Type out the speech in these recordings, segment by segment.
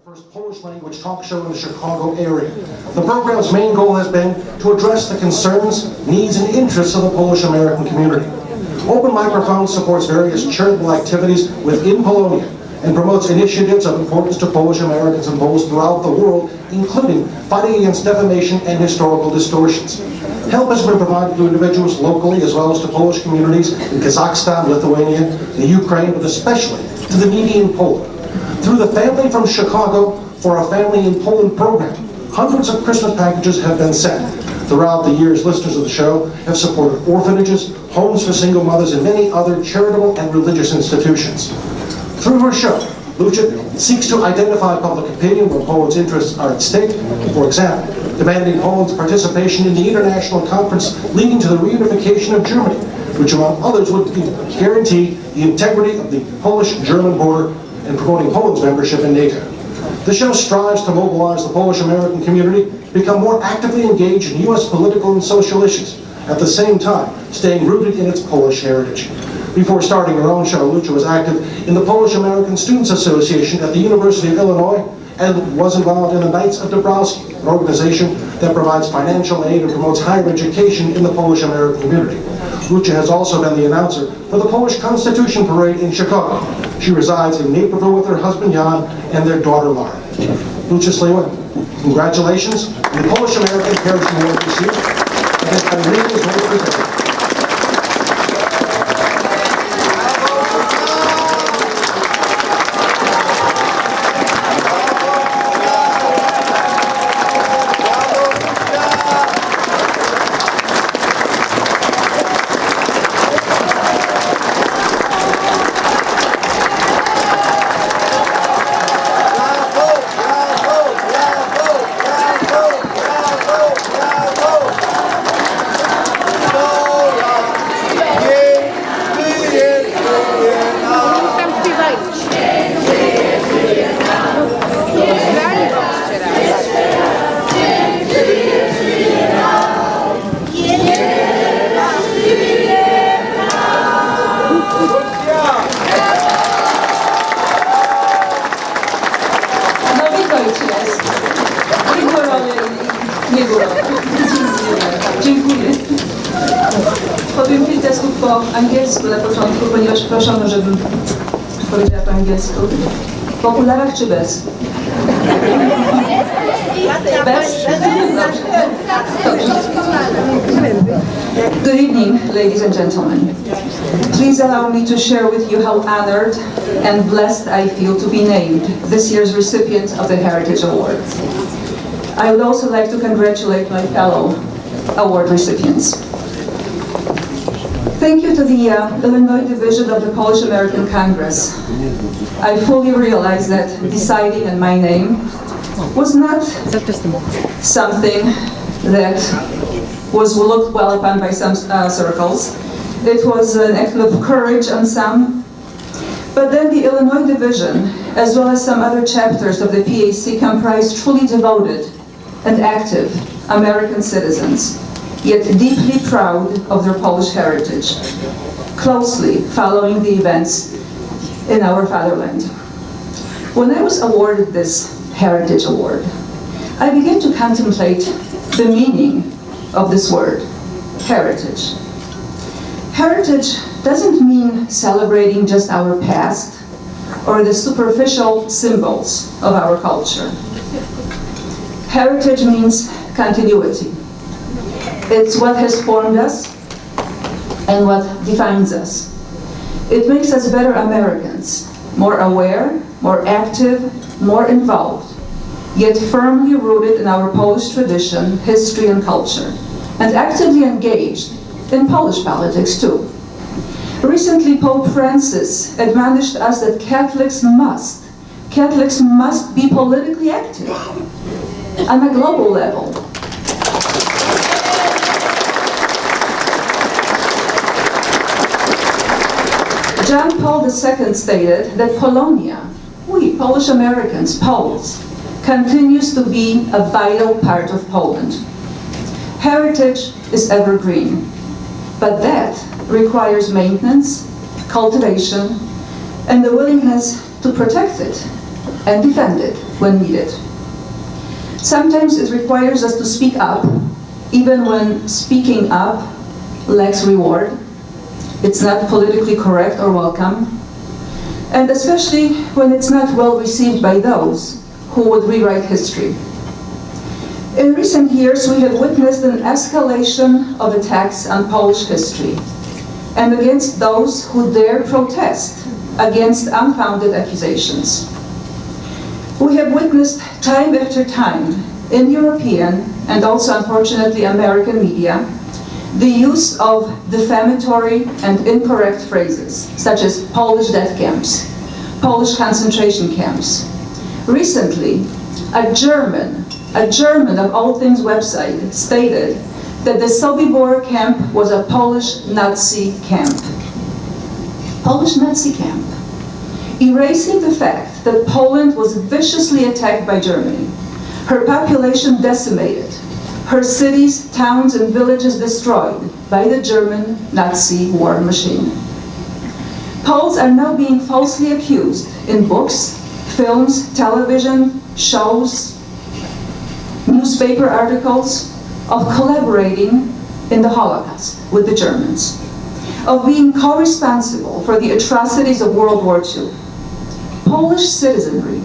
First Polish-language talk show in the Chicago area. The program's main goal has been to address the concerns, needs, and interests of the Polish-American community. Open Microphones supports various charitable activities within Polonia and promotes initiatives of importance to Polish Americans and Poles throughout the world, including fighting against defamation and historical distortions. Help has been provided to individuals locally as well as to Polish communities in Kazakhstan, Lithuania, the Ukraine, but especially to the needy in Poland. Through the Family from Chicago for a Family in Poland program, hundreds of Christmas packages have been sent. Throughout the years, listeners of the show have supported orphanages, homes for single mothers, and many other charitable and religious institutions. Through her show, Lucia seeks to identify public opinion when Poland's interests are at stake. For example, demanding Poland's participation in the international conference leading to the reunification of Germany, which among others would guarantee the integrity of the Polish-German border and promoting Poland's membership in NATO. The show strives to mobilize the Polish-American community to become more actively engaged in U.S. political and social issues, at the same time staying rooted in its Polish heritage. Before starting her own show, Lucia was active in the Polish-American Students Association at the University of Illinois and was involved in the Knights of Dąbrowski, an organization that provides financial aid and promotes higher education in the Polish-American community. Lucia has also been the announcer for the Polish Constitution Parade in Chicago. She resides in Naperville with her husband Jan and their daughter Laura. Lucia Sliwa, congratulations on the Polish-American Heritage Award this year. It has been really well presented. Dziękuję. Powiem kilka słów po angielsku na początku, ponieważ proszono, żebym powiedziała po angielsku. Po okularach czy bez? Bez? Dobrze. Good evening, ladies and gentlemen. Please allow me to share with you how honored and blessed I feel to be named this year's recipient of the Heritage Award. I would also like to congratulate my fellow award recipients. Thank you to the Illinois Division of the Polish American Congress. I fully realize that deciding on my name was not something that was looked well upon by some circles. It was an act of courage on some, but then the Illinois Division, as well as some other chapters of the PAC, comprised truly devoted and active American citizens, yet deeply proud of their Polish heritage, closely following the events in our fatherland. When I was awarded this Heritage Award, I began to contemplate the meaning of this word, heritage. Heritage doesn't mean celebrating just our past or the superficial symbols of our culture. Heritage means continuity. It's what has formed us and what defines us. It makes us better Americans, more aware, more active, more involved, yet firmly rooted in our Polish tradition, history, and culture, and actively engaged in Polish politics too. Recently, Pope Francis admonished us that Catholics must be politically active on a global level. John Paul II stated that Polonia, we Polish Americans, Poles, continues to be a vital part of Poland. Heritage is evergreen, but that requires maintenance, cultivation, and the willingness to protect it. and defend it when needed. Sometimes it requires us to speak up, even when speaking up lacks reward. It's not politically correct or welcome, and especially when it's not well received by those who would rewrite history. In recent years, we have witnessed an escalation of attacks on Polish history and against those who dare protest against unfounded accusations. We have witnessed time after time in European and also unfortunately American media the use of defamatory and incorrect phrases such as Polish death camps, Polish concentration camps. Recently, a German of all things website stated that the Sobibor camp was a Polish Nazi camp. Polish Nazi camp. Erasing the fact that Poland was viciously attacked by Germany, her population decimated, her cities, towns, and villages destroyed by the German Nazi war machine. Poles are now being falsely accused in books, films, television, shows, newspaper articles of collaborating in the Holocaust with the Germans, of being co-responsible for the atrocities of World War II. Polish citizenry,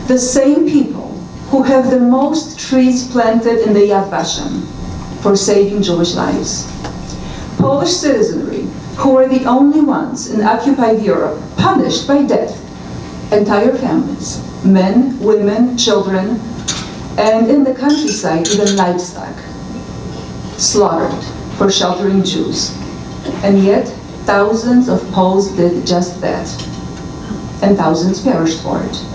the same people who have the most trees planted in the Yad Vashem for saving Jewish lives. Polish citizenry, who were the only ones in occupied Europe punished by death, entire families, men, women, children, and in the countryside, even livestock, slaughtered for sheltering Jews. And yet, thousands of Poles did just that, and thousands perished for it.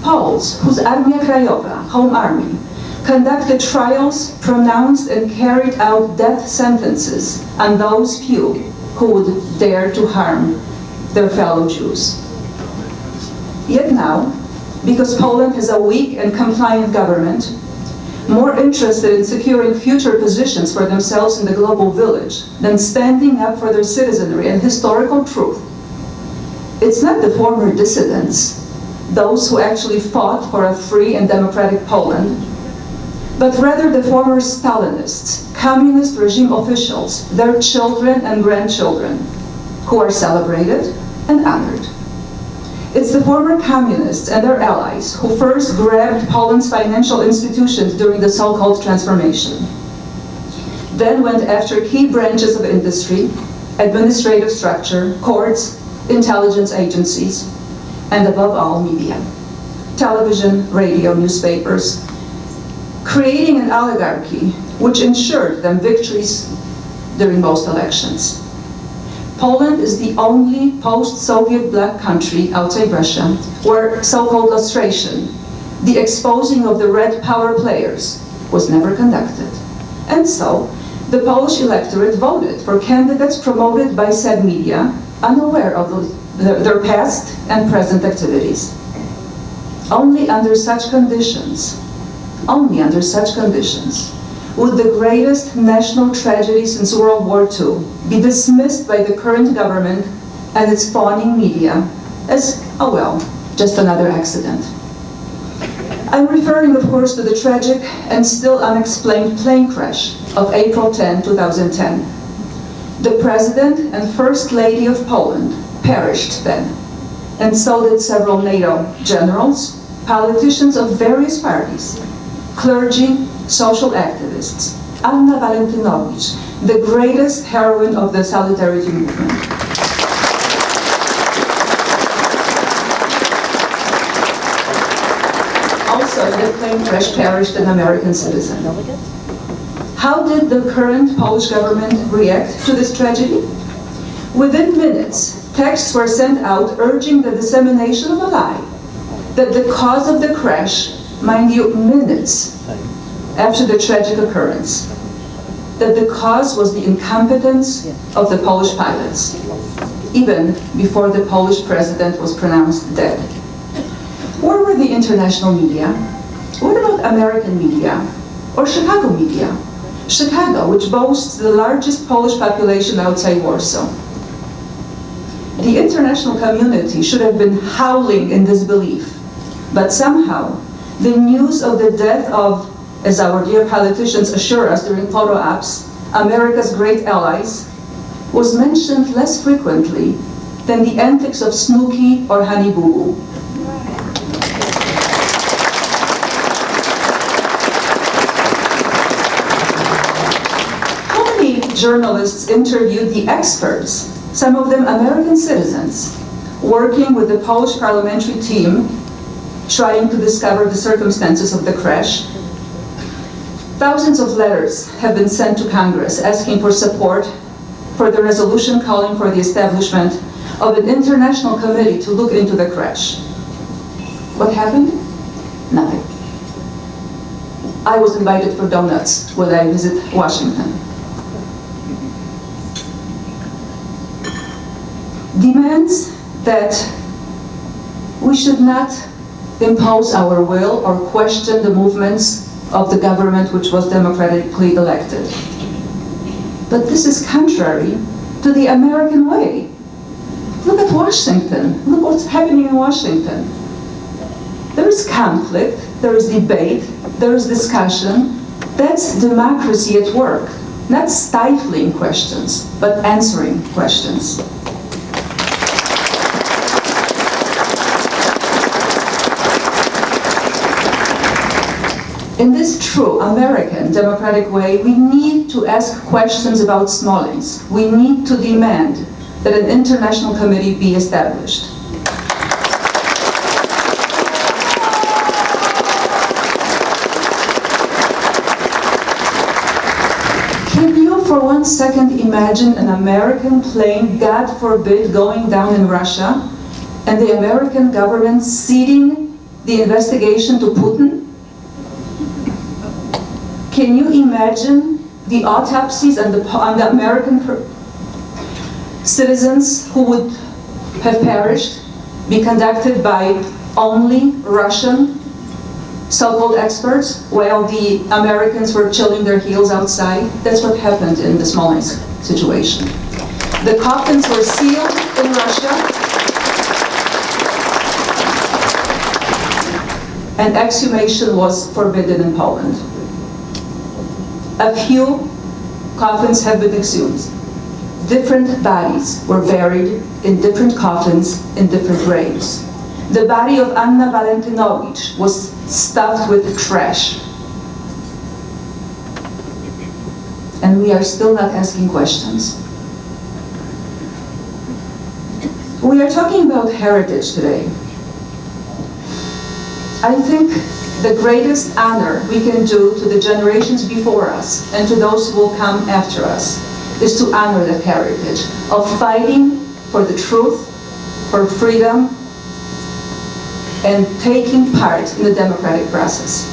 Poles, whose Armia Krajowa, home army, conducted trials, pronounced and carried out death sentences on those few who would dare to harm their fellow Jews. Yet now, because Poland has a weak and compliant government, more interested in securing future positions for themselves in the global village than standing up for their citizenry and historical truth, it's not the former dissidents, those who actually fought for a free and democratic Poland, but rather the former Stalinists, communist regime officials, their children and grandchildren, who are celebrated and honored. It's the former communists and their allies who first grabbed Poland's financial institutions during the so-called transformation, then went after key branches of industry, administrative structure, courts, intelligence agencies, and above all, media, television, radio, newspapers, creating an oligarchy which ensured them victories during most elections. Poland is the only post-Soviet black country outside Russia where so-called lustration, the exposing of the red power players, was never conducted. And so, the Polish electorate voted for candidates promoted by said media, unaware of their past and present activities. Only under such conditions, would the greatest national tragedy since World War II be dismissed by the current government and its fawning media as, oh well, just another accident. I'm referring, of course, to the tragic and still unexplained plane crash of April 10, 2010. The President and First Lady of Poland perished then, and so did several NATO generals, politicians of various parties, clergy, social activists. Anna Walentynowicz, the greatest heroine of the Solidarity movement. Also, in the plane crash perished an American citizen. How did the current Polish government react to this tragedy? Within minutes, texts were sent out urging the dissemination of a lie, that the cause of the crash, mind you, minutes after the tragic occurrence, that the cause was the incompetence of the Polish pilots, even before the Polish president was pronounced dead. Where were the international media? What about American media? Or Chicago media? Chicago, which boasts the largest Polish population outside Warsaw. The international community should have been howling in disbelief But somehow, the news of the death of, as our dear politicians assure us during photo ops, America's great allies, was mentioned less frequently than the antics of Snooki or Honey Boo Boo. How many journalists interviewed the experts, some of them American citizens, working with the Polish parliamentary team, trying to discover the circumstances of the crash? Thousands of letters have been sent to Congress asking for support for the resolution calling for the establishment of an international committee to look into the crash. What happened? Nothing. I was invited for donuts when I visit Washington. Demands that we should not impose our will or question the movements of the government which was democratically elected. But this is contrary to the American way. Look at Washington. Look what's happening in Washington. There is conflict, there is debate, there is discussion. That's democracy at work. Not stifling questions, but answering questions. In this true American democratic way, we need to ask questions about Smolensk. We need to demand that an international committee be established. Can you for 1 second imagine an American plane, God forbid, going down in Russia, and the American government ceding the investigation to Putin? Can you imagine the autopsies on the American citizens who would have perished be conducted by only Russian so-called experts while the Americans were chilling their heels outside? That's what happened in the Smolensk situation. The coffins were sealed in Russia, and exhumation was forbidden in Poland. A few coffins have been exhumed. Different bodies were buried in different coffins in different graves. The body of Anna Valentinowicz was stuffed with trash. And we are still not asking questions. We are talking about heritage today. I think the greatest honor we can do to the generations before us and to those who will come after us is to honor that heritage of fighting for the truth, for freedom, and taking part in the democratic process.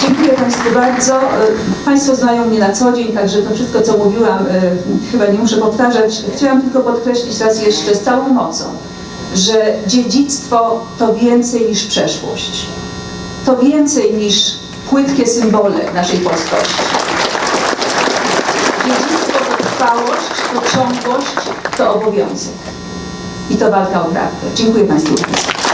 Dziękuję Państwu bardzo. Państwo znają mnie na co dzień, także to wszystko, co mówiłam, chyba nie muszę powtarzać. Chciałam tylko podkreślić raz jeszcze z całą mocą, że dziedzictwo to więcej niż przeszłość. To więcej niż płytkie symbole naszej polskości. Dziedzictwo to trwałość, to ciągłość, to obowiązek. I to walka o prawdę. Dziękuję Państwu bardzo.